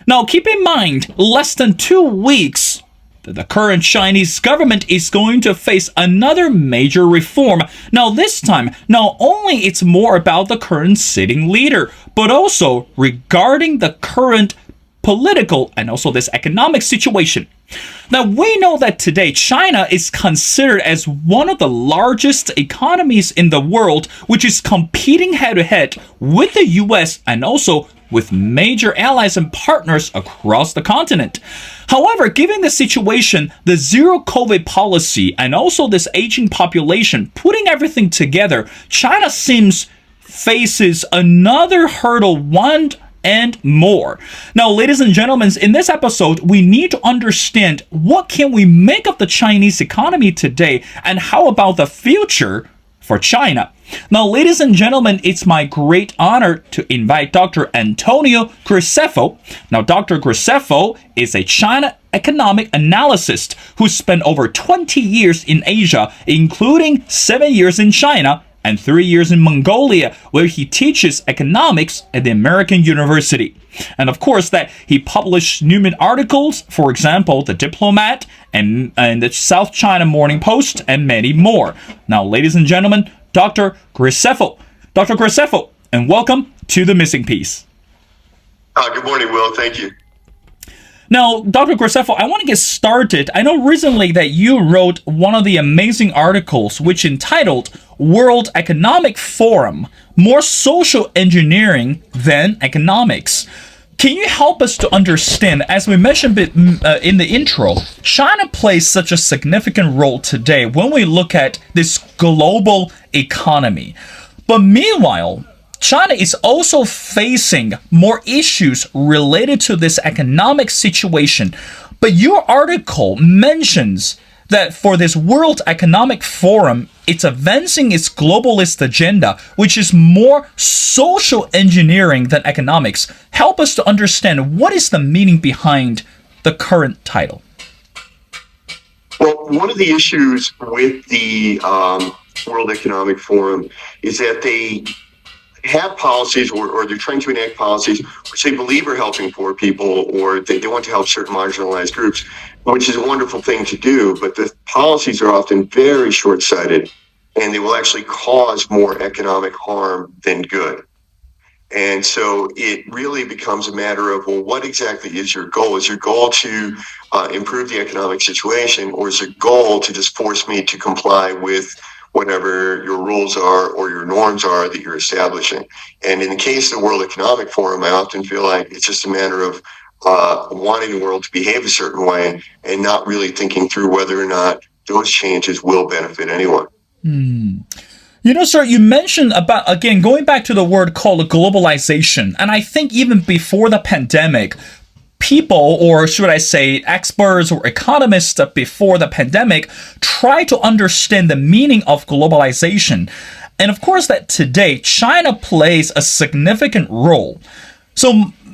Now, keep in mind, less than 2 weeks, the current Chinese government is going to face another major reform. Now, this time, not only it's more about the current sitting leader, but also regarding the current political and also this economic situation. Now, we know that today China is considered as one of the largest economies in the world, which is competing head-to-head with the US and also with major allies and partners across the continent. However, given the situation, the zero-COVID policy and also this aging population, putting everything together, China seems faces another hurdle and more. Now, ladies and gentlemen, in this episode, we need to understand what can we make of the Chinese economy today and how about the future for China. Now, ladies and gentlemen, it's my great honor to invite Dr. Antonio Graceffo. Now, Dr. Graceffo is a China economic-analyst who spent over 20 years in Asia, including 7 years in China and 3 years in Mongolia, where he teaches economics at the American University. And of course, that he published numerous articles, for example, The Diplomat and the South China Morning Post, and many more. Now, ladies and gentlemen, Dr. Graceffo. Dr. Graceffo, and welcome to The Missing Piece. Good morning, Will. Thank you. Now, Dr. Graceffo, I want to get started. I know recently that you wrote one of the amazing articles which entitled World Economic Forum, More Social Engineering Than Economics. Can you help us to understand, as we mentioned in the intro, China plays such a significant role today when we look at this global economy. But meanwhile, China is also facing more issues related to this economic situation. But your article mentions that for this World Economic Forum, it's advancing its globalist agenda, which is more social engineering than economics. Help us to understand what is the meaning behind the current title. Well, one of the issues with the World Economic Forum is that they have policies or they're trying to enact policies which they believe are helping poor people, or they want to help certain marginalized groups, which is a wonderful thing to do. But the policies are often very short-sighted, and they will actually cause more economic harm than good. And so it really becomes a matter of, well, what exactly is your goal? Is your goal to improve the economic situation, or is your goal to just force me to comply with whatever your rules are or your norms are that you're establishing? And in the case of the World Economic Forum, I often feel like it's just a matter of wanting the world to behave a certain way and not really thinking through whether or not those changes will benefit anyone. You know, sir, you mentioned about, again, going back to the word called globalization. And I think even before the pandemic, people, or should I say experts or economists before the pandemic, try to understand the meaning of globalization. And of course that today, China plays a significant role.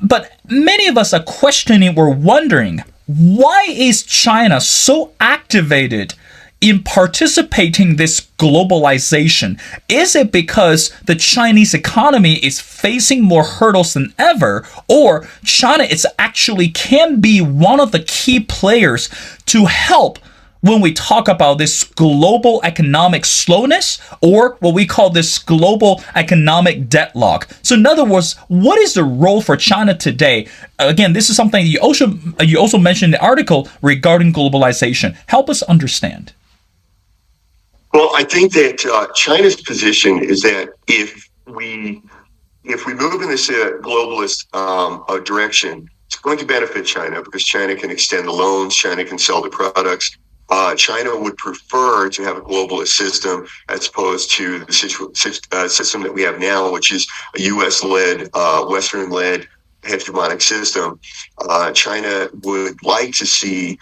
But many of us are questioning or wondering, why is China so activated in participating in this globalization? Is it because the Chinese economy is facing more hurdles than ever, or China is actually can be one of the key players to help when we talk about this global economic slowness, or what we call this global economic deadlock? So in other words, what is the role for China today? Again, this is something you also mentioned in the article regarding globalization. Help us understand. Well, I think that China's position is that if we move in this globalist direction, it's going to benefit China because China can extend the loans, China can sell the products. China would prefer to have a globalist system as opposed to the system that we have now, which is a U.S.-led, Western-led hegemonic system. China would like to see,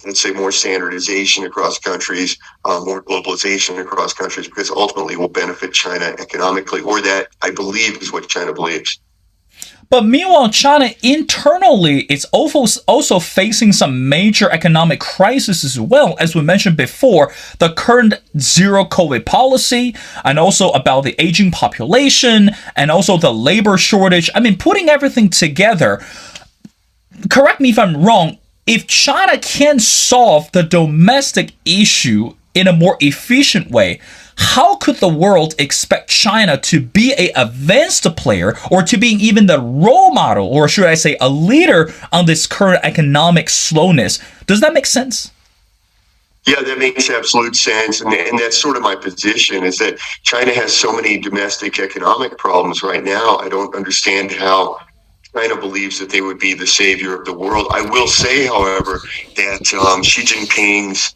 let's say, more standardization across countries, more globalization across countries, because ultimately will benefit China economically, or that, I believe, is what China believes. But meanwhile, China internally is also facing some major economic crises as well, as we mentioned before, the current zero-COVID policy, and also about the aging population, and also the labor shortage. I mean, putting everything together, correct me if I'm wrong, if China can solve the domestic issue in a more efficient way, how could the world expect China to be a advanced player or to being even the role model, or should I say a leader on this current economic slowness? Does that make sense? Yeah, that makes absolute sense. And that's sort of my position, is that China has so many domestic economic problems right now. I don't understand how China believes that they would be the savior of the world. I will say, however, that Xi Jinping's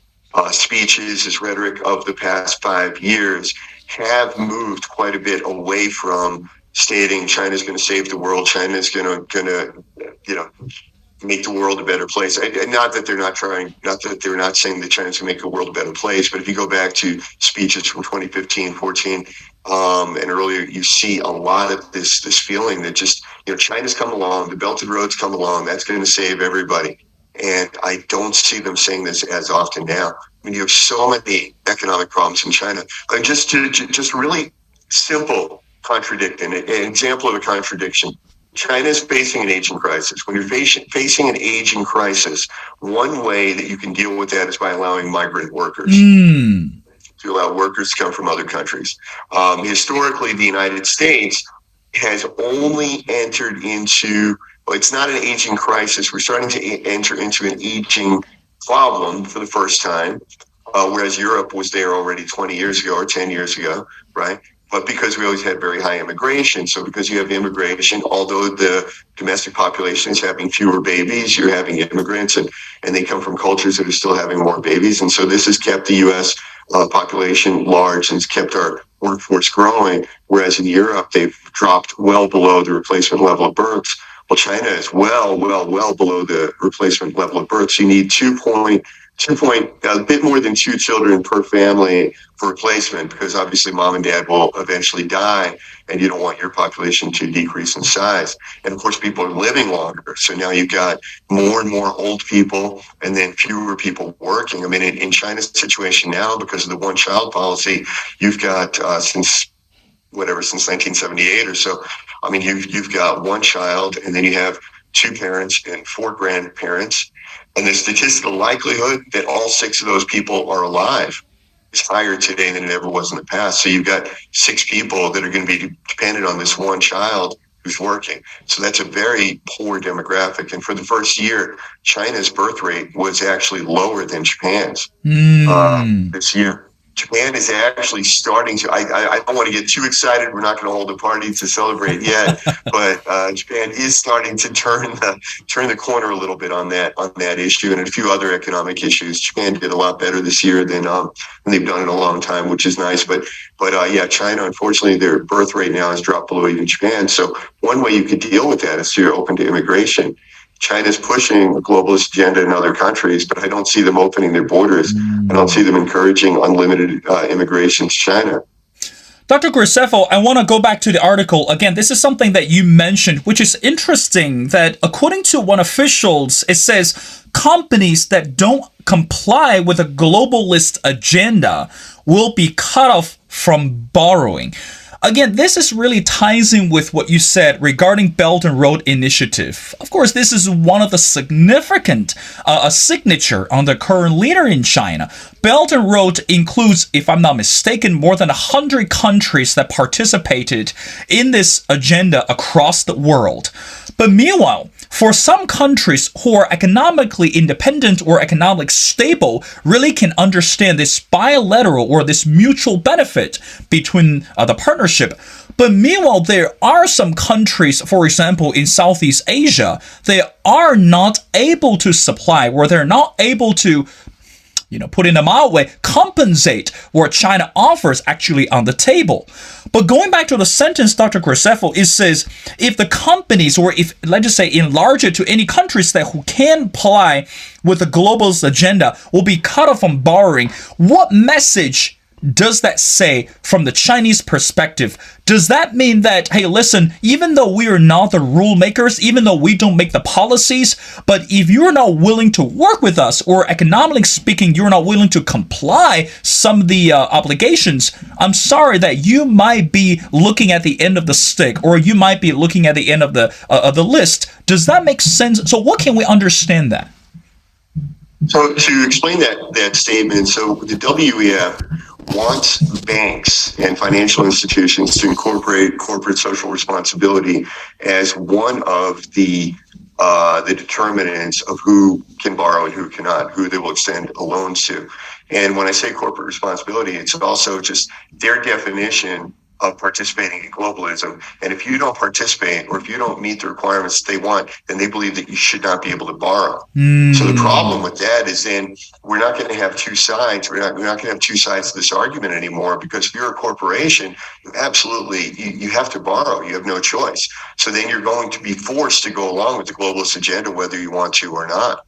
speeches, his rhetoric of the past 5 years have moved quite a bit away from stating China's going to save the world, China's going to make the world a better place. And not that they're not trying, not that they're not saying that China's going to make the world a better place, but if you go back to speeches from 2015, 14, and earlier, you see a lot of this feeling that just, China's come along, the Belt and Road's come along, that's going to save everybody. And I don't see them saying this as often now. I mean, you have so many economic problems in China. And just really simple contradicting, an example of a contradiction. China is facing an aging crisis. When you're facing an aging crisis, one way that you can deal with that is by allowing migrant workers. To allow workers to come from other countries. Historically, the United States has only entered into, well, it's not an aging crisis. We're starting to enter into an aging problem for the first time, whereas Europe was there already 20 years ago or 10 years ago, right? But because we always had very high immigration, so because you have immigration, although the domestic population is having fewer babies, you're having immigrants, and they come from cultures that are still having more babies. And so this has kept the U.S. Population large and it's kept our workforce growing, whereas in Europe, they've dropped well below the replacement level of births. Well, China is well below the replacement level of births. You need a bit more than 2 children per family for replacement, because obviously mom and dad will eventually die and you don't want your population to decrease in size. And of course, people are living longer. So now you've got more and more old people and then fewer people working. I mean, in China's situation now, because of the one-child policy, you've got since 1978 or so, I mean, you've got one child and then you have 2 parents and 4 grandparents. And the statistical likelihood that all 6 of those people are alive is higher today than it ever was in the past. So you've got 6 people that are going to be dependent on this one child who's working. So that's a very poor demographic. And for the first year, China's birth rate was actually lower than Japan's this year. Japan is actually starting to, I don't want to get too excited. We're not going to hold a party to celebrate yet, but Japan is starting to turn the corner a little bit on that issue and a few other economic issues. Japan did a lot better this year than they've done in a long time, which is nice. But yeah, China, unfortunately, their birth rate now has dropped below even Japan. So one way you could deal with that is to open to immigration. China's pushing a globalist agenda in other countries, but I don't see them opening their borders. I don't see them encouraging unlimited immigration to China. Dr. Graceffo, I want to go back to the article. Again, this is something that you mentioned, which is interesting, that according to one officials, it says companies that don't comply with a globalist agenda will be cut off from borrowing. Again, this is really ties in with what you said regarding Belt and Road Initiative. Of course, this is one of the significant signature on the current leader in China. Belt and Road includes, if I'm not mistaken, more than 100 countries that participated in this agenda across the world. But meanwhile, for some countries who are economically independent or economically stable really can understand this bilateral or this mutual benefit between the partnership. But meanwhile, there are some countries, for example, in Southeast Asia, they are not able to supply, or they're not able to, put in a mild way, compensate what China offers actually on the table. But going back to the sentence, Dr. Graceffo, it says, if the companies, or if, let's just say, enlarge it to any countries that who can apply with the globalist agenda, will be cut off from borrowing, what message does that say from the Chinese perspective? Does that mean that, hey, listen, even though we are not the rule makers, even though we don't make the policies, but if you're not willing to work with us, or economically speaking, you're not willing to comply some of the obligations, I'm sorry that you might be looking at the end of the stick, or you might be looking at the end of the list. Does that make sense? So what can we understand that? So to explain that statement, so the WEF wants banks and financial institutions to incorporate corporate social responsibility as one of the determinants of who can borrow and who cannot, who they will extend loans to. And when I say corporate responsibility, it's also just their definition of participating in globalism. And if you don't participate, or if you don't meet the requirements they want, then they believe that you should not be able to borrow. So the problem with that is then we're not going to have two sides. We're not going to have two sides to this argument anymore, because if you're a corporation, you have to borrow. You have no choice. So then you're going to be forced to go along with the globalist agenda, whether you want to or not.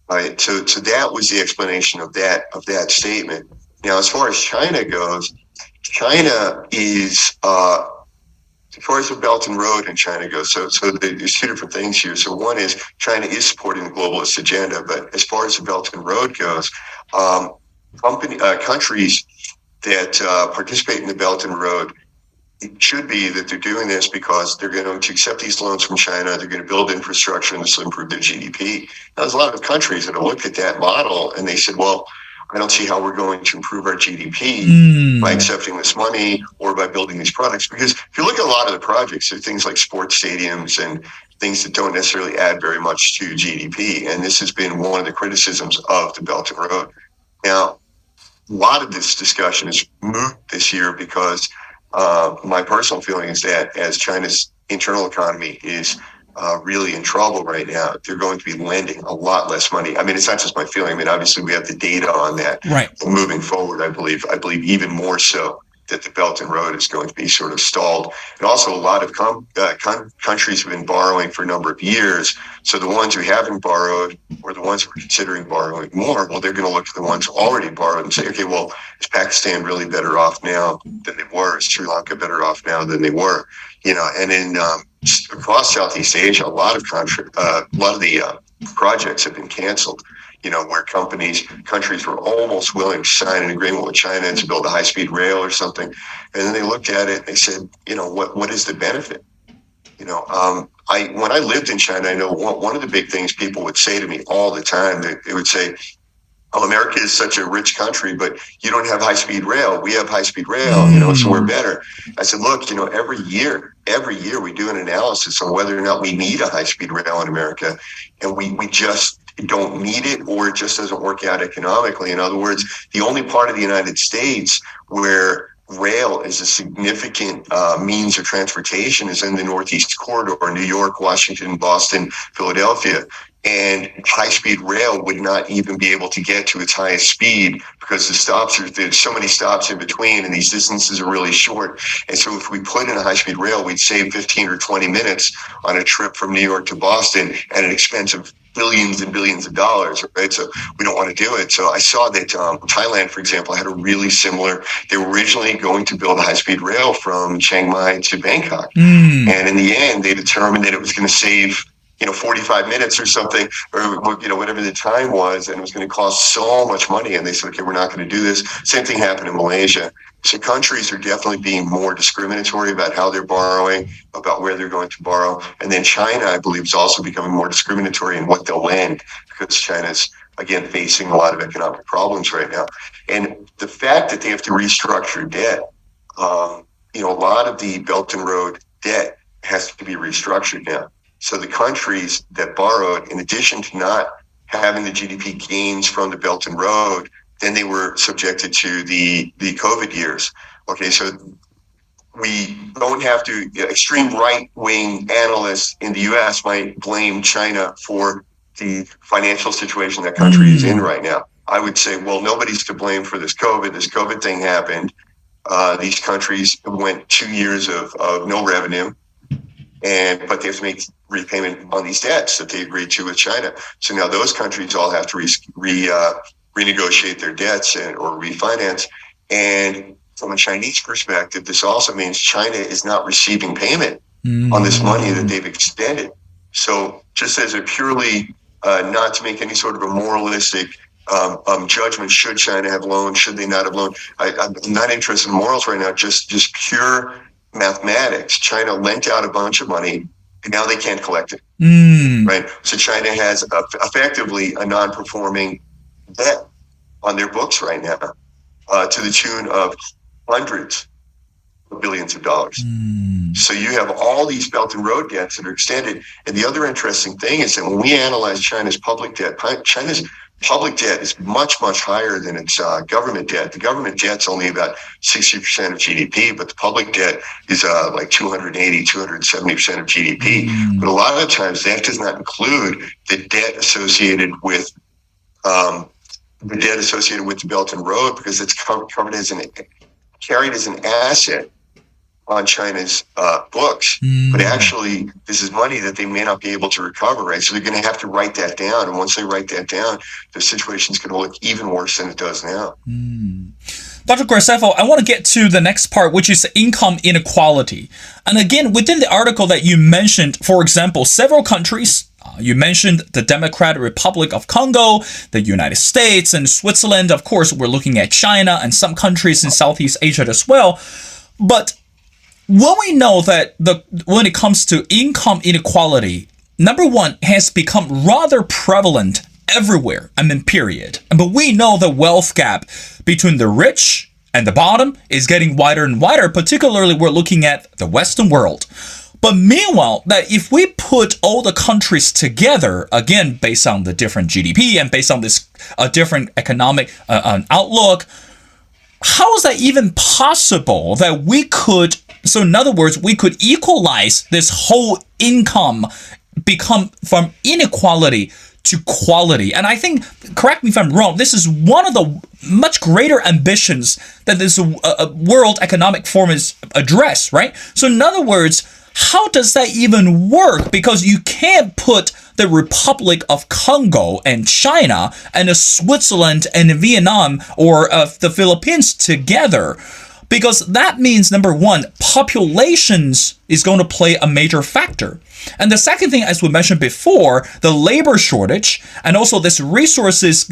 Right. So that was the explanation of that statement. Now, as far as China goes, China is, as far as the Belt and Road in China goes, so there's two different things here. So one is China is supporting the globalist agenda, but as far as the Belt and Road goes, countries that participate in the Belt and Road, it should be that they're doing this because they're going to accept these loans from China. They're going to build infrastructure, and this will improve their GDP. Now, there's a lot of countries that have looked at that model and they said, well, I don't see how we're going to improve our GDP by accepting this money or by building these products. Because if you look at a lot of the projects, there are things like sports stadiums and things that don't necessarily add very much to GDP. And this has been one of the criticisms of the Belt and Road. Now, a lot of this discussion is moot this year because my personal feeling is that as China's internal economy is really in trouble right now, they're going to be lending a lot less money. I mean, it's not just my feeling. I mean, obviously we have the data on that. Right. And moving forward, I believe even more so that the Belt and Road is going to be sort of stalled. And also a lot of countries have been borrowing for a number of years. So the ones who haven't borrowed, or the ones who are considering borrowing more, well, they're going to look at the ones who already borrowed and say, okay, well, is Pakistan really better off now than they were? Is Sri Lanka better off now than they were? You know, and in across Southeast Asia, a lot of the projects have been canceled. You know, where countries were almost willing to sign an agreement with China to build a high-speed rail or something, and then they looked at it and they said, you know, what is the benefit? You know, when I lived in China, I know one of the big things people would say to me all the time. They would say, "Oh, America is such a rich country, but you don't have high-speed rail. We have high-speed rail, you know, so we're better." I said, "Look, you know, every year we do an analysis on whether or not we need a high-speed rail in America, and we just don't need it, or it just doesn't work out economically. In other words, the only part of the United States where rail is a significant means of transportation is in the Northeast Corridor, New York, Washington, Boston, Philadelphia. And high-speed rail would not even be able to get to its highest speed because there's so many stops in between, and these distances are really short. And so if we put in a high-speed rail, we'd save 15 or 20 minutes on a trip from New York to Boston at an expense of billions and billions of dollars, right? So we don't want to do it. So I saw that Thailand, for example, had a really similar, they were originally going to build a high-speed rail from Chiang Mai to Bangkok. And in the end, they determined that it was going to save 45 minutes or something, or, whatever the time was, and it was going to cost so much money. And they said, okay, we're not going to do this. Same thing happened in Malaysia. So countries are definitely being more discriminatory about how they're borrowing, about where they're going to borrow. And then China, I believe, is also becoming more discriminatory in what they'll lend, because China's, again, facing a lot of economic problems right now. And the fact that they have to restructure debt, a lot of the Belt and Road debt has to be restructured now. So the countries that borrowed, in addition to not having the GDP gains from the Belt and Road, then they were subjected to the COVID years. Okay, so we don't have to, extreme right-wing analysts in the U.S. might blame China for the financial situation that country is in right now. I would say, well, nobody's to blame for this COVID. This COVID thing happened. These countries went 2 years of no revenue. But they have to make repayment on these debts that they agreed to with China. So now those countries all have to renegotiate their debts or refinance. And from a Chinese perspective, this also means China is not receiving payment on this money that they've extended. So just as a purely, not to make any sort of a moralistic judgment, should China have loaned, should they not have loaned? I'm not interested in morals right now, just pure mathematics. China lent out a bunch of money, and now they can't collect it. Right? So China has effectively a non-performing debt on their books right now, to the tune of hundreds of billions of dollars. So you have all these Belt and Road debts that are extended. And the other interesting thing is that when we analyze China's public debt, China's public debt is much, much higher than its government debt. The government debt's only about 60% of GDP, but the public debt is like 280, 270% of GDP. But a lot of times that does not include the debt associated with the Belt and Road, because it's carried as an asset on China's books. But actually, this is money that they may not be able to recover, right? So they're going to have to write that down. And once they write that down, the situation's going to look even worse than it does now. Dr. Graceffo, I want to get to the next part, which is income inequality. And again, within the article that you mentioned, for example, several countries, you mentioned the Democratic Republic of Congo, the United States, and Switzerland. Of course, we're looking at China and some countries in Southeast Asia as well. But when we know that when it comes to income inequality, number one, has become rather prevalent everywhere, period. But we know the wealth gap between the rich and the bottom is getting wider and wider, particularly we're looking at the Western world. But meanwhile, that if we put all the countries together, again, based on the different GDP and based on this different economic outlook, how is that even possible that we could, so in other words, we could equalize this whole income, become from inequality to quality? And I think, correct me if I'm wrong, this is one of the much greater ambitions that this World Economic Forum is addressed, right? So in other words, how does that even work? Because you can't put the Republic of Congo and China and Switzerland and Vietnam or the Philippines together, because that means, number one, populations is going to play a major factor. And the second thing, as we mentioned before, the labor shortage and also this resources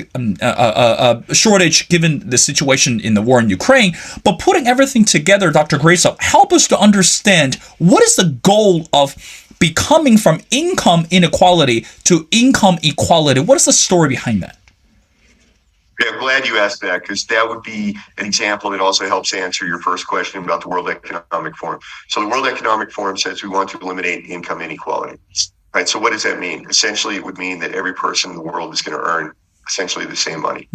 shortage given the situation in the war in Ukraine. But putting everything together, Dr. Graceffo, help us to understand what is the goal of becoming from income inequality to income equality. What is the story behind that? Yeah, I'm glad you asked that, because that would be an example that also helps answer your first question about the World Economic Forum. So the World Economic Forum says we want to eliminate income inequality. Right. So what does that mean? Essentially, it would mean that every person in the world is going to earn essentially the same money.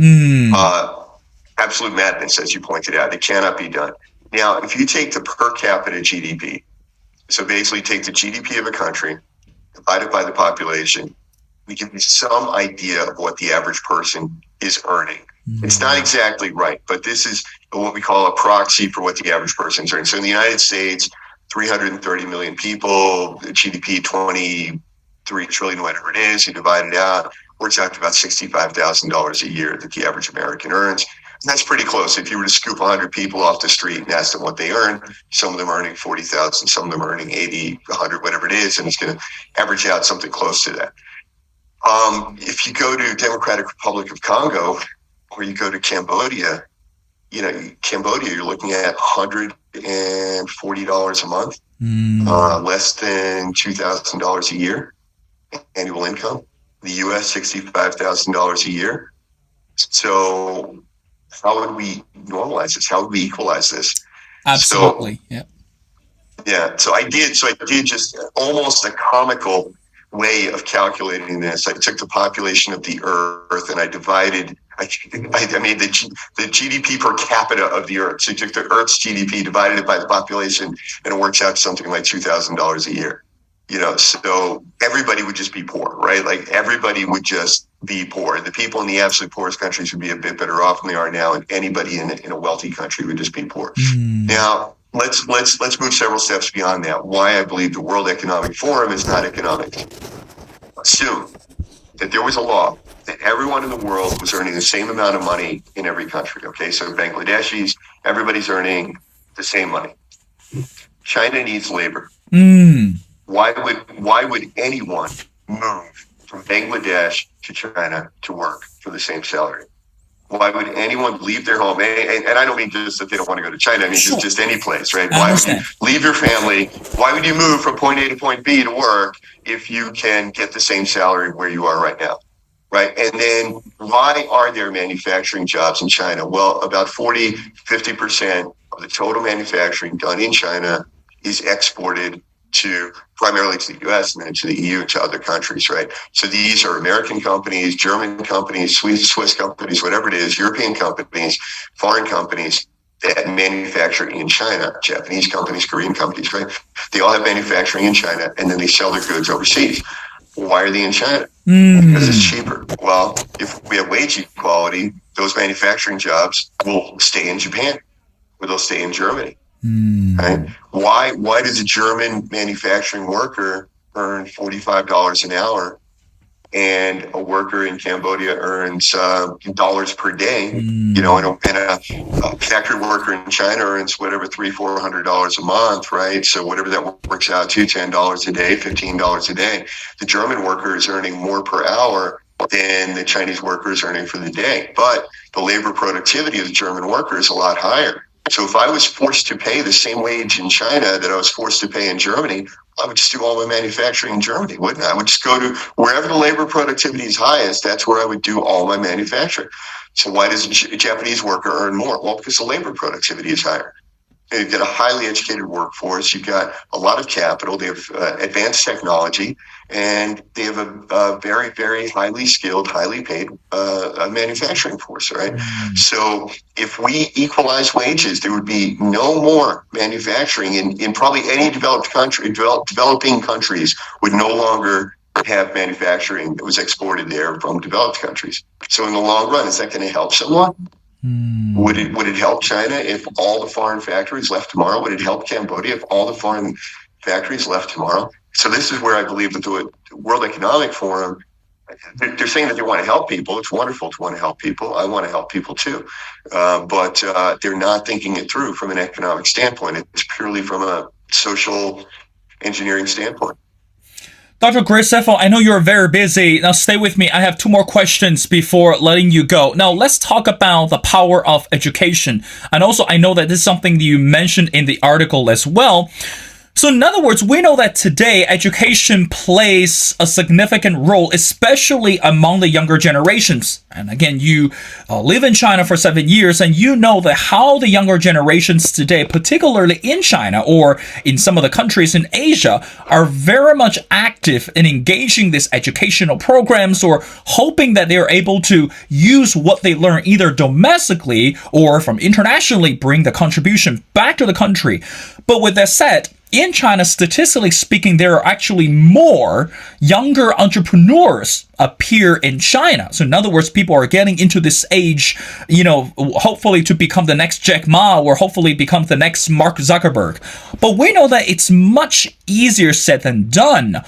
Absolute madness, as you pointed out. It cannot be done. Now, if you take the per capita GDP, so basically take the GDP of a country, divide it by the population, we give you some idea of what the average person is earning. It's not exactly right, but this is what we call a proxy for what the average person is earning. So in the United States, 330 million people, GDP 23 trillion, whatever it is, you divide it out, works out to about $65,000 a year that the average American earns. And that's pretty close. If you were to scoop 100 people off the street and ask them what they earn, some of them are earning 40,000, some of them are earning 80, 100, whatever it is, and it's going to average out something close to that. If you go to Democratic Republic of Congo, or you go to Cambodia, you're looking at $140 a month, less than $2,000 a year annual income. The U.S., $65,000 a year. So how would we normalize this? How would we equalize this? Absolutely. So I did just almost a comical way of calculating this. I took the population of the Earth and I divided. I made the GDP per capita of the Earth. So you took the Earth's GDP, divided it by the population, and it works out to something like $2,000 a year. So everybody would just be poor, right? Like everybody would just be poor. And the people in the absolute poorest countries would be a bit better off than they are now. And anybody in a wealthy country would just be poor. Now, let's move several steps beyond that. Why I believe the World Economic Forum is not economics. Assume that there was a law that everyone in the world was earning the same amount of money in every country. Okay, so Bangladeshis, everybody's earning the same money. China needs labor. Why would anyone move from Bangladesh to China to work for the same salary? Why would anyone leave their home? And I don't mean just that they don't want to go to China. I mean just any place, right? Why would you leave your family? Why would you move from point A to point B to work if you can get the same salary where you are right now? Right. And then why are there manufacturing jobs in China? Well, about 50% of the total manufacturing done in China is exported primarily to the US and then to the EU and to other countries, right? So these are American companies, German companies, Swiss companies, whatever it is, European companies, foreign companies that manufacture in China, Japanese companies, Korean companies, right? They all have manufacturing in China and then they sell their goods overseas. Why are they in China? Because it's cheaper. Well, if we have wage equality, those manufacturing jobs will stay in Japan or they'll stay in Germany. Right? Why does a German manufacturing worker earn $45 an hour and a worker in Cambodia earns dollars per day? You know, and a factory worker in China earns whatever $300-400 a month, right? So whatever that works out to, $10 a day, $15 a day. The German worker is earning more per hour than the Chinese worker is earning for the day, but the labor productivity of the German worker is a lot higher. So if I was forced to pay the same wage in China that I was forced to pay in Germany, I would just do all my manufacturing in Germany, wouldn't I? I would just go to wherever the labor productivity is highest. That's where I would do all my manufacturing. So why does a Japanese worker earn more? Well, because the labor productivity is higher. You've got a highly educated workforce. You've got a lot of capital. They have advanced technology, and they have a very, very highly skilled, highly paid manufacturing force, right? So if we equalize wages, there would be no more manufacturing in probably any developing countries would no longer have manufacturing that was exported there from developed countries. So in the long run, is that going to help someone? Would it help China if all the foreign factories left tomorrow? Would it help Cambodia if all the foreign factories left tomorrow? So this is where I believe that the World Economic Forum, they're saying that they want to help people. It's wonderful to want to help people. I want to help people too. But they're not thinking it through from an economic standpoint. It's purely from a social engineering standpoint. Dr. Graceffo, I know you're very busy. Now stay with me. I have 2 more questions before letting you go. Now let's talk about the power of education. And also I know that this is something that you mentioned in the article as well. So in other words, we know that today education plays a significant role, especially among the younger generations. And again, you live in China for 7 years, and you know that how the younger generations today, particularly in China or in some of the countries in Asia, are very much active in engaging these educational programs or hoping that they are able to use what they learn either domestically or from internationally, bring the contribution back to the country. But with that said, in China, statistically speaking, there are actually more younger entrepreneurs appear in China. So in other words, people are getting into this age, you know, hopefully to become the next Jack Ma or hopefully become the next Mark Zuckerberg. But we know that it's much easier said than done.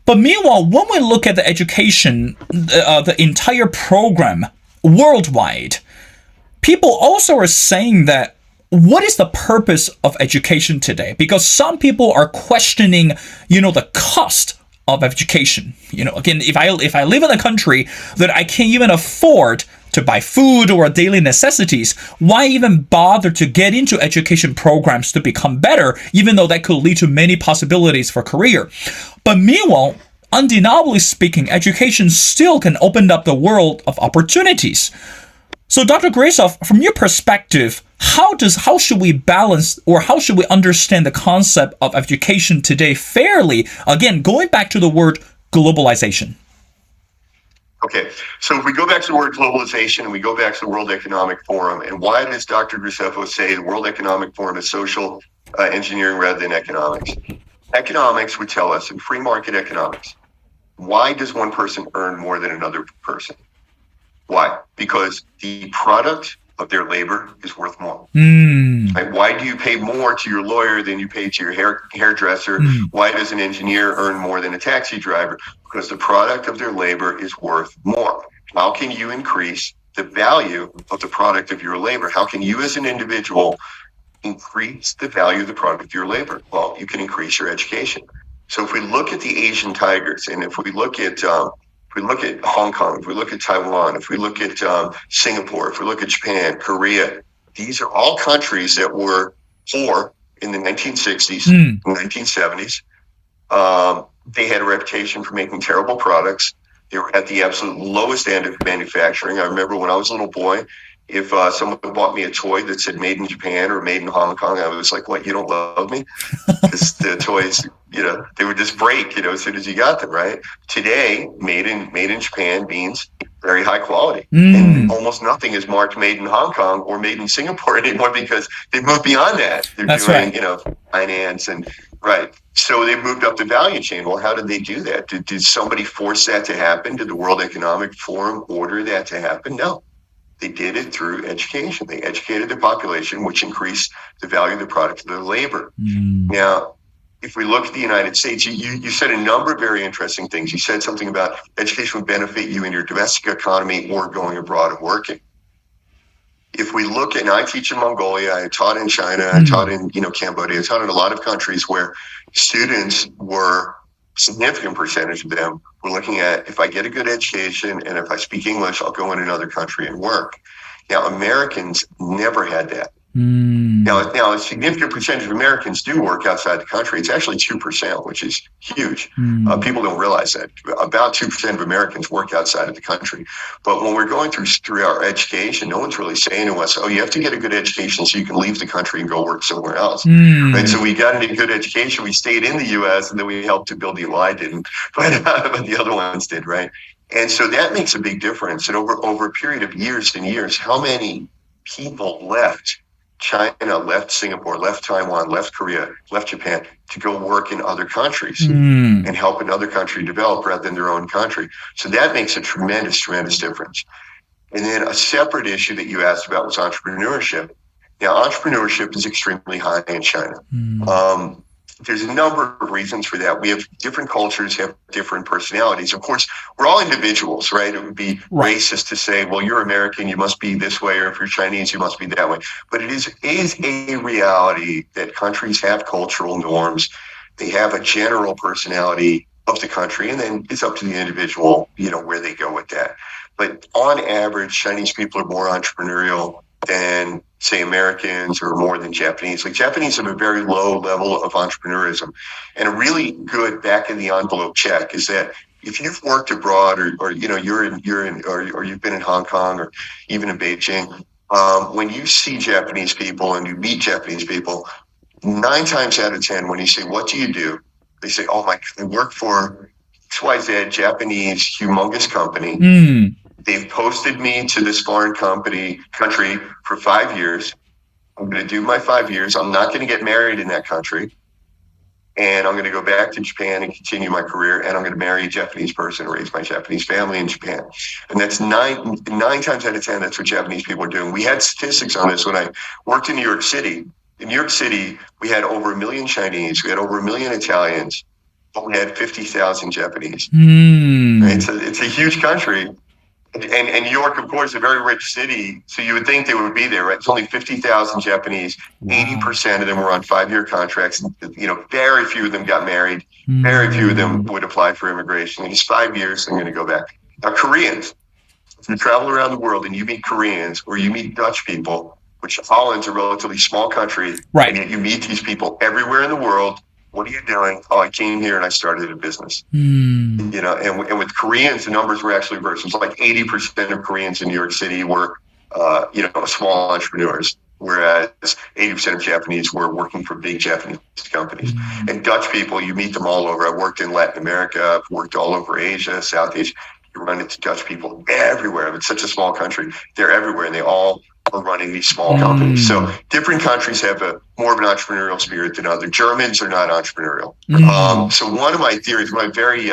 But meanwhile, when we look at the education, the entire program worldwide, people also are saying that what is the purpose of education today? Because some people are questioning, you know, the cost of education. You know, again, if I live in a country that I can't even afford to buy food or daily necessities, why even bother to get into education programs to become better, even though that could lead to many possibilities for career? But meanwhile, undeniably speaking, education still can open up the world of opportunities. So Dr. Graceffo, from your perspective, how should we balance or how should we understand the concept of education today fairly? Again, going back to the word globalization. Okay, so if we go back to the word globalization and we go back to the World Economic Forum, and why does Dr. Graceffo say the World Economic Forum is social engineering rather than economics? Economics would tell us in free market economics, why does one person earn more than another person? Why? Because the product of their labor is worth more. Right? Why do you pay more to your lawyer than you pay to your hairdresser? Why does an engineer earn more than a taxi driver? Because the product of their labor is worth more. how can you increase the value of the product of your labor? How can you as an individual increase the value of the product of your labor? Well, you can increase your education. So if we look at the Asian tigers, and if we look at Hong Kong, if we look at Taiwan, if we look at Singapore, if we look at Japan, Korea, these are all countries that were poor in the 1960s, 1970s. They had a reputation for making terrible products. They were at the absolute lowest end of manufacturing. I remember when I was a little boy, if someone bought me a toy that said made in Japan or made in Hong Kong, I was like, what, you don't love me? Because the toys, they would just break, as soon as you got them, right? Today, made in Japan means very high quality. And almost nothing is marked made in Hong Kong or made in Singapore anymore because they've moved beyond that. They're doing, finance and, right. So they moved up the value chain. Well, how did they do that? Did somebody force that to happen? Did the World Economic Forum order that to happen? No. They did it through education. They educated the population, which increased the value of the product of their labor. Now, if we look at the United States, you said a number of very interesting things. You said something about education would benefit you in your domestic economy or going abroad and working. If we look at, and I teach in Mongolia, I taught in China, I taught in Cambodia, I taught in a lot of countries where students were, significant percentage of them were looking at, if I get a good education and if I speak English, I'll go in another country and work. Now, Americans never had that. Now, a significant percentage of Americans do work outside the country. It's actually 2%, which is huge. People don't realize that. About 2% of Americans work outside of the country. But when we're going through our education, no one's really saying to us, oh, you have to get a good education so you can leave the country and go work somewhere else. Right? So we got into good education. We stayed in the U.S. and then we helped to build the, well, I didn't, but the other ones did, right? And so that makes a big difference. And over a period of years and years, how many people left China, left Singapore, left Taiwan, left Korea, left Japan to go work in other countries and help another country develop rather than their own country. So that makes a tremendous, tremendous difference. And then a separate issue that you asked about was entrepreneurship. Now, entrepreneurship is extremely high in China. There's a number of reasons for that. We have different cultures, have different personalities. Of course, we're all individuals, right? It would be racist to say, well, you're American, you must be this way, or if you're Chinese, you must be that way. But it is a reality that countries have cultural norms. They have a general personality of the country, and then it's up to the individual, where they go with that. But on average, Chinese people are more entrepreneurial than, say, Americans or more than Japanese. Like Japanese have a very low level of entrepreneurism. And a really good back in the envelope check is that if you've worked abroad or you've been in Hong Kong or even in Beijing, when you see Japanese people and you meet Japanese people, 9 times out of 10, when you say, what do you do? They say, oh my, I work for XYZ Japanese humongous company. They've posted me to this foreign country for 5 years. I'm going to do my 5 years. I'm not going to get married in that country. And I'm going to go back to Japan and continue my career. And I'm going to marry a Japanese person, raise my Japanese family in Japan. And that's nine times out of 10, that's what Japanese people are doing. We had statistics on this when I worked in New York City. In New York City, we had over 1 million Chinese. We had over 1 million Italians. But we had 50,000 Japanese. Right? So it's a huge country. And New York, of course, is a very rich city, so you would think they would be there, right? It's only 50,000 Japanese. 80% of them were on 5-year contracts. Very few of them got married. Very few of them would apply for immigration. In just 5 years, I'm going to go back. Now, Koreans, if you travel around the world and you meet Koreans or you meet Dutch people, which Holland's a relatively small country, and yet you meet these people everywhere in the world. What are you doing? Oh, I came here and I started a business. And with Koreans, the numbers were actually reversed. It was like 80% of Koreans in New York City were, small entrepreneurs, whereas 80% of Japanese were working for big Japanese companies. And Dutch people, you meet them all over. I worked in Latin America, I've worked all over Asia, South Asia. You run into Dutch people everywhere. It's such a small country. They're everywhere, and they all are running these small companies. So different countries have more of an entrepreneurial spirit than others. Germans are not entrepreneurial. So one of my theories, my very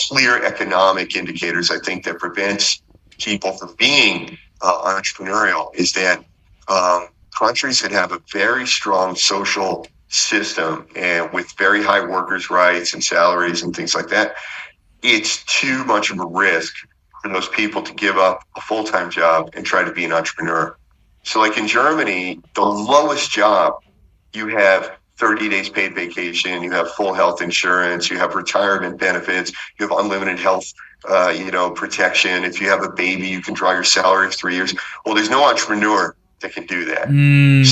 clear economic indicators, I think, that prevents people from being entrepreneurial is that countries that have a very strong social system and with very high workers' rights and salaries and things like that, it's too much of a risk for those people to give up a full-time job and try to be an entrepreneur. So like in Germany, the lowest job, you have 30 days paid vacation, you have full health insurance, you have retirement benefits, you have unlimited health protection. If you have a baby, you can draw your salary for 3 years. Well, there's no entrepreneur that can do that.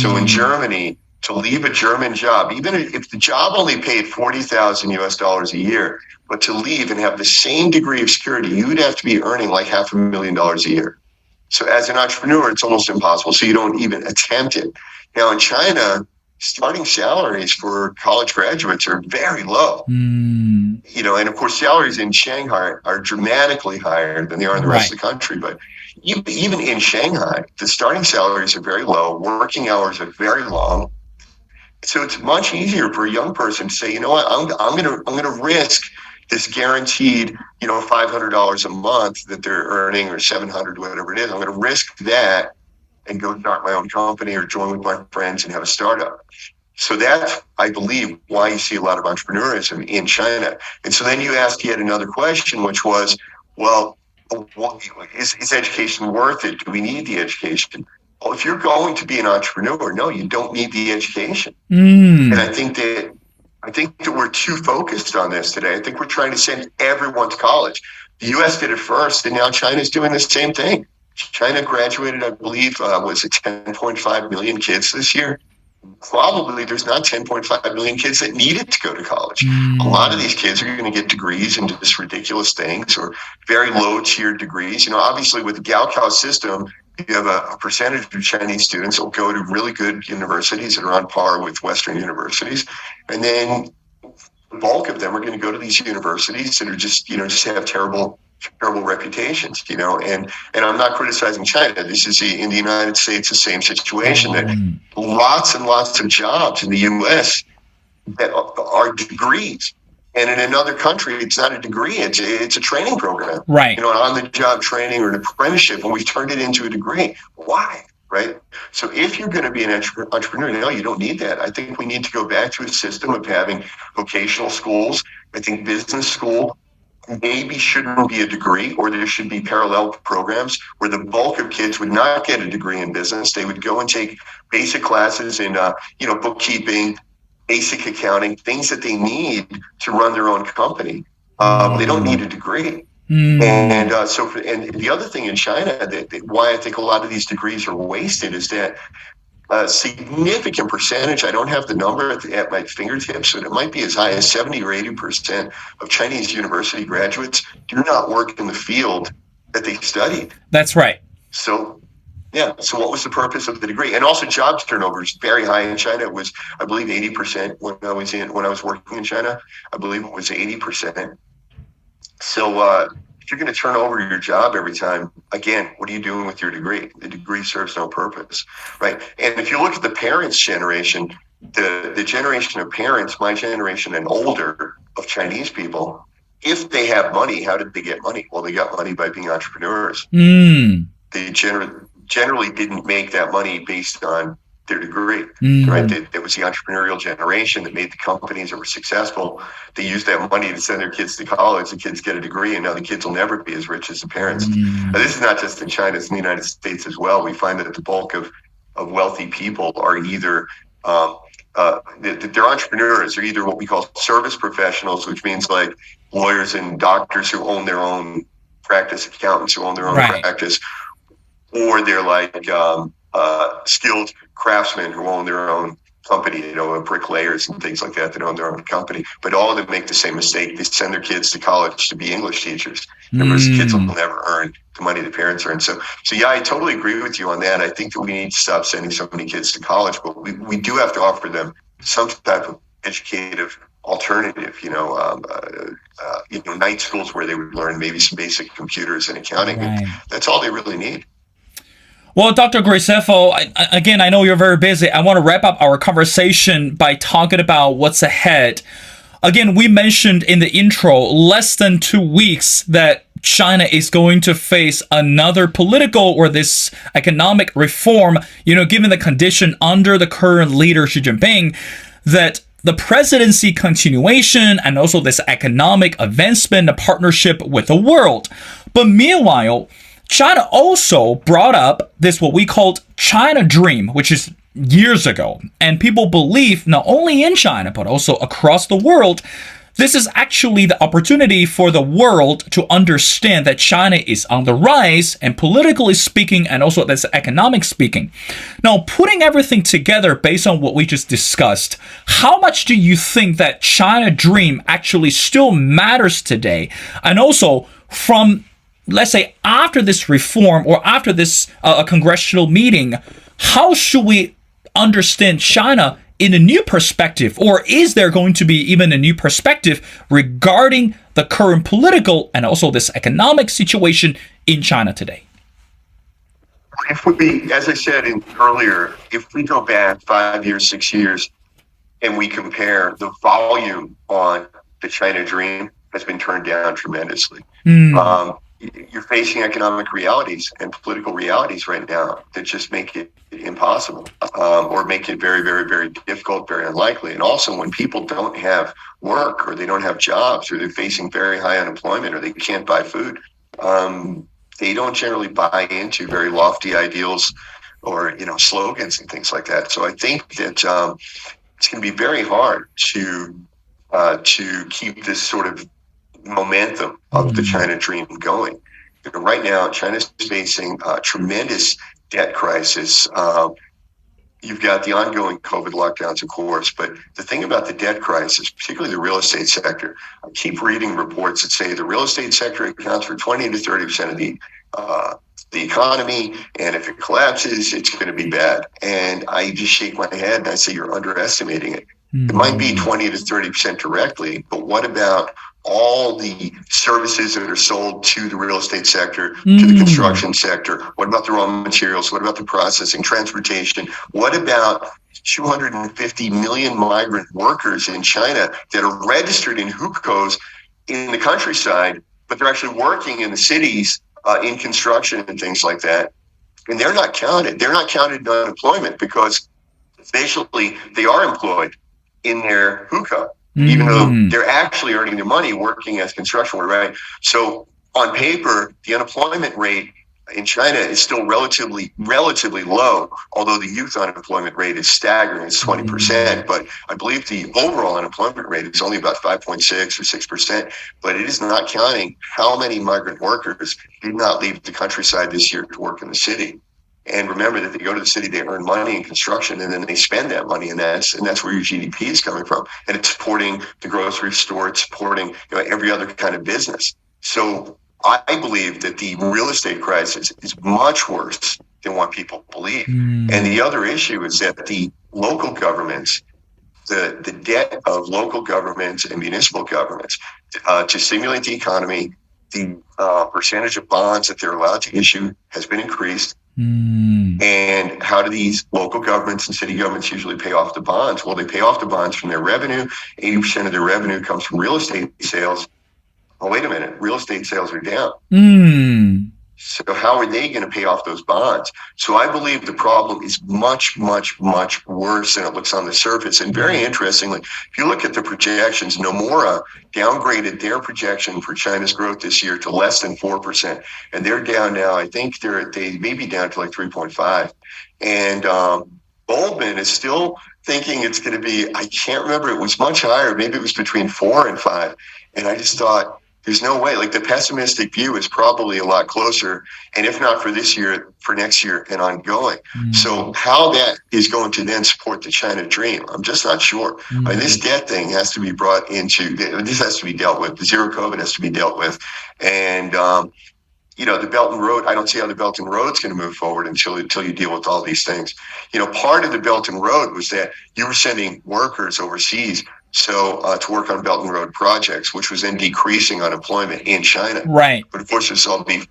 So in Germany, to leave a German job, even if the job only paid $40,000 a year, but to leave and have the same degree of security, you would have to be earning like $500,000 a year. So as an entrepreneur, it's almost impossible. So you don't even attempt it. Now in China, starting salaries for college graduates are very low. And of course, salaries in Shanghai are dramatically higher than they are in the rest of the country. But even in Shanghai, the starting salaries are very low. Working hours are very long. So it's much easier for a young person to say, you know what, I'm going to risk this guaranteed, $500 a month that they're earning, or $700, whatever it is. I'm going to risk that and go start my own company or join with my friends and have a startup. So that's, I believe, why you see a lot of entrepreneurism in China. And so then you asked yet another question, which was, well, is education worth it? Do we need the education? Well, if you're going to be an entrepreneur, no, you don't need the education. And I think that we're too focused on this today. I think we're trying to send everyone to college. The U.S. did it first, and now China's doing the same thing. China graduated, I believe, was it 10.5 million kids this year? Probably there's not 10.5 million kids that needed to go to college. A lot of these kids are going to get degrees in just ridiculous things, or very low tiered degrees. Obviously with the Gaokao system, you have a percentage of Chinese students that will go to really good universities that are on par with Western universities. And then the bulk of them are going to go to these universities that are just have terrible reputations, and I'm not criticizing China. This is in the United States, the same situation, that lots and lots of jobs in the U.S. that are degrees. And in another country, it's not a degree, it's a training program. Right. An on-the-job training or an apprenticeship, and we've turned it into a degree. Why? Right? So if you're going to be an entrepreneur, no, you don't need that. I think we need to go back to a system of having vocational schools. I think business school maybe shouldn't be a degree, or there should be parallel programs where the bulk of kids would not get a degree in business. They would go and take basic classes in, bookkeeping, basic accounting, things that they need to run their own company. They don't need a degree. And the other thing in China, why I think a lot of these degrees are wasted, is that a significant percentage, I don't have the number at my fingertips, but it might be as high as 70 or 80% of Chinese university graduates do not work in the field that they studied. That's right. So what was the purpose of the degree? And also job turnover is very high in China. It was, I believe, 80% when I was working in China. I believe it was 80%. So if you're going to turn over your job every time, again, what are you doing with your degree? The degree serves no purpose, right? And if you look at the parents' generation, the generation of parents, my generation and older, of Chinese people, if they have money, how did they get money? Well, they got money by being entrepreneurs. They generally didn't make that money based on their degree, right? It was the entrepreneurial generation that made the companies that were successful. They used that money to send their kids to college. The kids get a degree, and now the kids will never be as rich as the parents. Now, this is not just in China; it's in the United States as well. We find that the bulk of wealthy people are either they're entrepreneurs. They're either what we call service professionals, which means like lawyers and doctors who own their own practice, accountants who own their own practice, or they're like skilled craftsmen who own their own company, bricklayers and things like that own their own company. But all of them make the same mistake. They send their kids to college to be English teachers. Because kids will never earn the money the parents earn. So yeah, I totally agree with you on that. I think that we need to stop sending so many kids to college, but we do have to offer them some type of educative alternative, night schools where they would learn maybe some basic computers and accounting. Right. That's all they really need. Well, Dr. Graceffo, again, I know you're very busy. I want to wrap up our conversation by talking about what's ahead. Again, we mentioned in the intro, less than 2 weeks that China is going to face another political or this economic reform, given the condition under the current leader, Xi Jinping, that the presidency continuation and also this economic advancement, a partnership with the world. But meanwhile, China also brought up this what we called China Dream, which is years ago. And people believe not only in China, but also across the world, this is actually the opportunity for the world to understand that China is on the rise, and politically speaking, and also that's economic speaking. Now, putting everything together based on what we just discussed, how much do you think that China Dream actually still matters today? And also, from, let's say, after this reform or after this congressional meeting, how should we understand China in a new perspective, or is there going to be even a new perspective regarding the current political and also this economic situation in China today? If we, as I said earlier, if we go back 5 years, 6 years, and we compare, the volume on the China Dream has been turned down tremendously. You're facing economic realities and political realities right now that just make it impossible, or make it very, very, very difficult, very unlikely. And also, when people don't have work, or they don't have jobs, or they're facing very high unemployment, or they can't buy food, they don't generally buy into very lofty ideals or slogans and things like that. So I think that it's going to be very hard to keep this sort of momentum of the China Dream going. Right now, China's facing a tremendous debt crisis. You've got the ongoing COVID lockdowns, of course, but the thing about the debt crisis, particularly the real estate sector, I keep reading reports that say the real estate sector accounts for 20 to 30% of the economy, and if it collapses, it's going to be bad. And I just shake my head and I say, you're underestimating it. It might be 20 to 30% directly, but what about all the services that are sold to the real estate sector, to the construction sector? What about the raw materials? What about the processing, transportation? What about 250 million migrant workers in China that are registered in hukou in the countryside, but they're actually working in the cities in construction and things like that? And they're not counted. They're not counted in unemployment because basically they are employed in their hukou, even though they're actually earning their money working as construction workers, right? So on paper, the unemployment rate in China is still relatively low, although the youth unemployment rate is staggering. It's 20%, but I believe the overall unemployment rate is only about 5.6 or 6%, but it is not counting how many migrant workers did not leave the countryside this year to work in the city. And remember that they go to the city, they earn money in construction, and then they spend that money, and that's where your GDP is coming from. And it's supporting the grocery store, it's supporting every other kind of business. So I believe that the real estate crisis is much worse than what people believe. And the other issue is that the local governments, the debt of local governments and municipal governments to stimulate the economy, the percentage of bonds that they're allowed to issue has been increased. And how do these local governments and city governments usually pay off the bonds? Well, they pay off the bonds from their revenue. 80% of their revenue comes from real estate sales. Oh, wait a minute. Real estate sales are down. So how are they going to pay off those bonds? So I believe the problem is much, much, much worse than it looks on the surface. And very interestingly, if you look at the projections, Nomura downgraded their projection for China's growth this year to less than 4%. And they're down now. I think they may be down to like 3.5. And Goldman is still thinking it's going to be, I can't remember, it was much higher. Maybe it was between 4 and 5. And I just thought, there's no way. Like, the pessimistic view is probably a lot closer, and if not for this year, for next year and ongoing. So how that is going to then support the China Dream, I'm just not sure. I mean, this debt thing has to be brought into, this has to be dealt with. The zero COVID has to be dealt with. And, the Belt and Road, I don't see how the Belt and Road's going to move forward until you deal with all these things. Part of the Belt and Road was that you were sending workers overseas to work on Belt and Road projects, which was then decreasing unemployment in China. Right. But of course, it's all being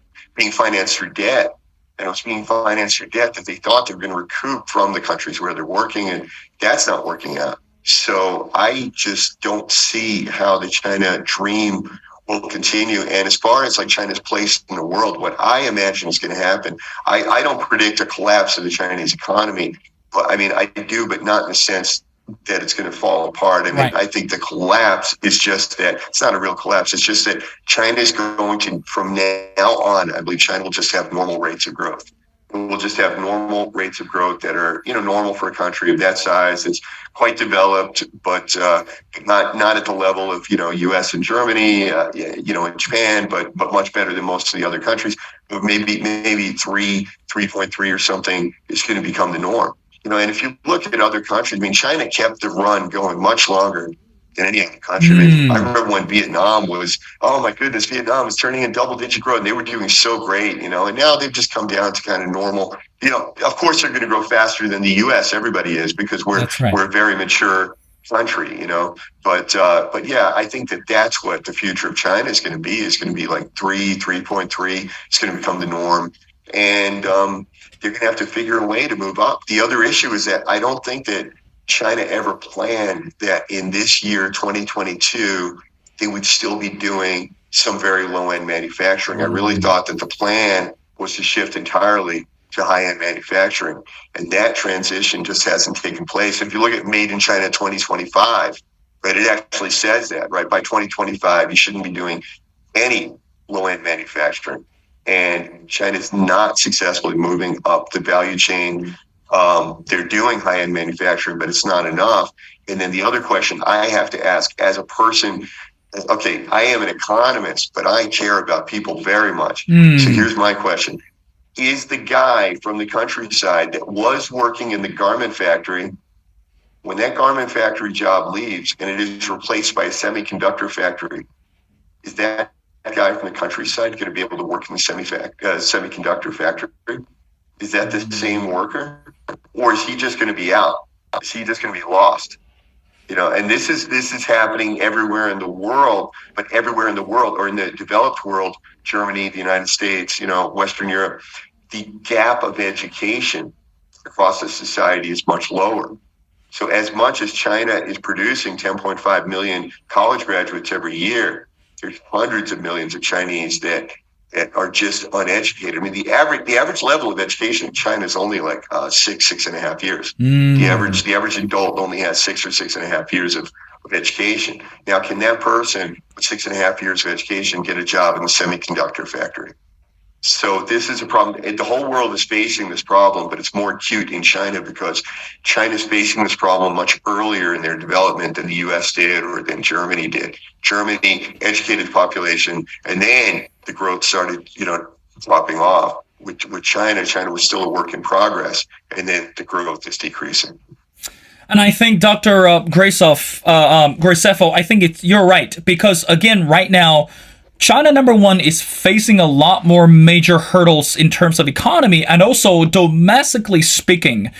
financed through debt. And it was being financed through debt that they thought they were going to recoup from the countries where they're working, and that's not working out. So I just don't see how the China Dream will continue. And as far as like China's place in the world, what I imagine is going to happen, I don't predict a collapse of the Chinese economy. But I mean, I do, but not in the sense that it's going to fall apart. I mean, Right. I think the collapse is just that it's not a real collapse. It's just that China is going to, from now on, I believe China will just have normal rates of growth. We'll just have normal rates of growth that are, normal for a country of that size. It's quite developed, but not at the level of, U.S. and Germany, and Japan, but much better than most of the other countries. But maybe 3.3 or something is going to become the norm. And if you look at other countries, I mean, China kept the run going much longer than any other country. I remember when Vietnam was, oh my goodness, Vietnam was turning in double-digit growth, and they were doing so great, and now they've just come down to kind of normal. Of course they're going to grow faster than the U.S. Everybody is, because we're a very mature country, But yeah, I think that's what the future of China is going to be. It's going to be like 3.3. It's going to become the norm, and they're going to have to figure a way to move up. The other issue is that I don't think that China ever planned that in this year, 2022, they would still be doing some very low-end manufacturing. I really thought that the plan was to shift entirely to high-end manufacturing, and that transition just hasn't taken place. If you look at Made in China 2025, right, it actually says that, right, by 2025, you shouldn't be doing any low-end manufacturing. And China's not successfully moving up the value chain. They're doing high-end manufacturing, but it's not enough. And then the other question I have to ask as a person, okay, I am an economist, but I care about people very much. So here's my question. Is the guy from the countryside that was working in the garment factory, when that garment factory job leaves and it is replaced by a semiconductor factory, is that guy from the countryside going to be able to work in the semiconductor factory? Is that the same worker, or is he just going to be out? Is he just going to be lost? And this is happening everywhere in the world, but everywhere in the world, or in the developed world, Germany, the United States, Western Europe, the gap of education across the society is much lower. So as much as China is producing 10.5 million college graduates every year, there's hundreds of millions of Chinese that are just uneducated. I mean, the average level of education in China is only like 6.5 years. The average adult only has 6 or 6.5 years of education. Now, can that person with 6.5 years of education get a job in the semiconductor factory? So this is a problem. The whole world is facing this problem, but it's more acute in China because China's facing this problem much earlier in their development than the U.S. did or than Germany did. Germany educated the population, and then the growth started, dropping off. With China was still a work in progress, and then the growth is decreasing. And I think Dr. Graceffo, I think you're right, because again, right now, China, number one, is facing a lot more major hurdles in terms of economy, and also domestically speaking,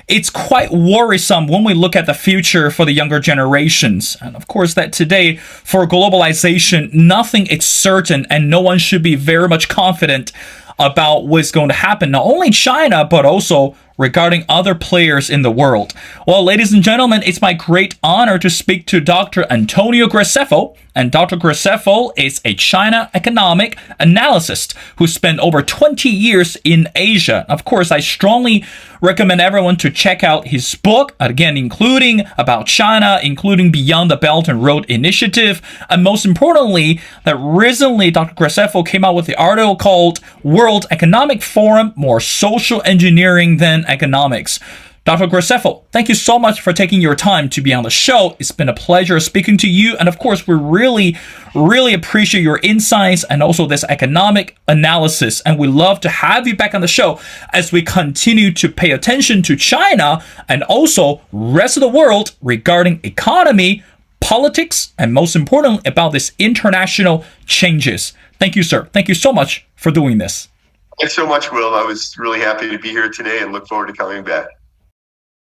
it's quite worrisome when we look at the future for the younger generations. And of course, that today, for globalization, nothing is certain, and no one should be very much confident about what's going to happen, not only China, but also regarding other players in the world. Well, ladies and gentlemen, it's my great honor to speak to Dr. Antonio Graceffo. And Dr. Graceffo is a China economic analyst who spent over 20 years in Asia. Of course, I strongly recommend everyone to check out his book, again, including about China, including Beyond the Belt and Road Initiative. And most importantly, that recently Dr. Graceffo came out with the article called World Economic Forum, More Social Engineering Than Economics. Dr. Graceffo, thank you so much for taking your time to be on the show. It's been a pleasure speaking to you. And of course, we really, really appreciate your insights and also this economic analysis. And we love to have you back on the show as we continue to pay attention to China and also rest of the world regarding economy, politics, and most importantly, about this international changes. Thank you, sir. Thank you so much for doing this. Thanks so much, Will. I was really happy to be here today and look forward to coming back.